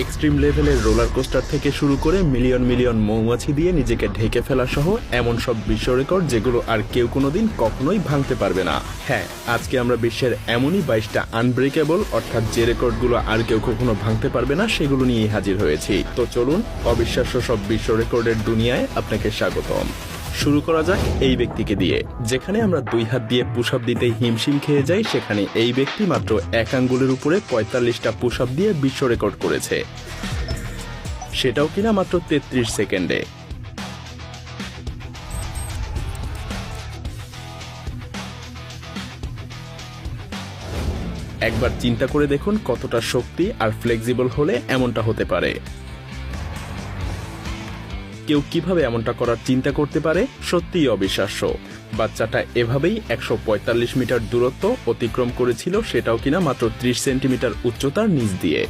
Extreme লেভেলের roller coaster থেকে শুরু করে মিলিয়ন মিলিয়ন মৌমাছি দিয়ে নিজেকে ঢেকে ফেলা সহ এমন সব বিশ্ব রেকর্ড যেগুলো আর কেউ কোনোদিন কখনোই ভাঙতে পারবে না। হ্যাঁ, আজকে আমরা বিশ্বের এমনই 22টা আনব্রেকেবল অর্থাৎ যে রেকর্ডগুলো আর কেউ কখনো ভাঙতে পারবে না সেগুলো নিয়ে হাজির হয়েছি। তো চলুন অবিশ্বাস্য সব বিশ্ব রেকর্ডের দুনিয়ায় আপনাকে স্বাগতম। শুরু করা যাক এই ব্যক্তিকে দিয়ে। যেখানে আমরা 2 হাত দিয়ে পুশ আপ দিতেই হিমশিম খেয়ে যাই, সেখানে এই ব্যক্তি মাত্র 1 আঙ্গুলের উপরে 45টা পুশ আপ দিয়ে বিশ্ব রেকর্ড করেছে, সেটাও কিনা মাত্র 33 সেকেন্ডে। একবার চিন্তা করে দেখুন কতটা শক্তি আর ফ্লেক্সিবল হলে এমনটা হতে পারে। কেউ কিভাবে এমনটা করার চিন্তা করতে পারে, সত্যিই অবিশ্বাস্য। বাচ্চাটা এভাবেই 145 মিটার দূরত্ব অতিক্রম করেছিল, সেটাও কিনা মাত্র 30 সেন্টিমিটার উচ্চতার নিচ দিয়ে।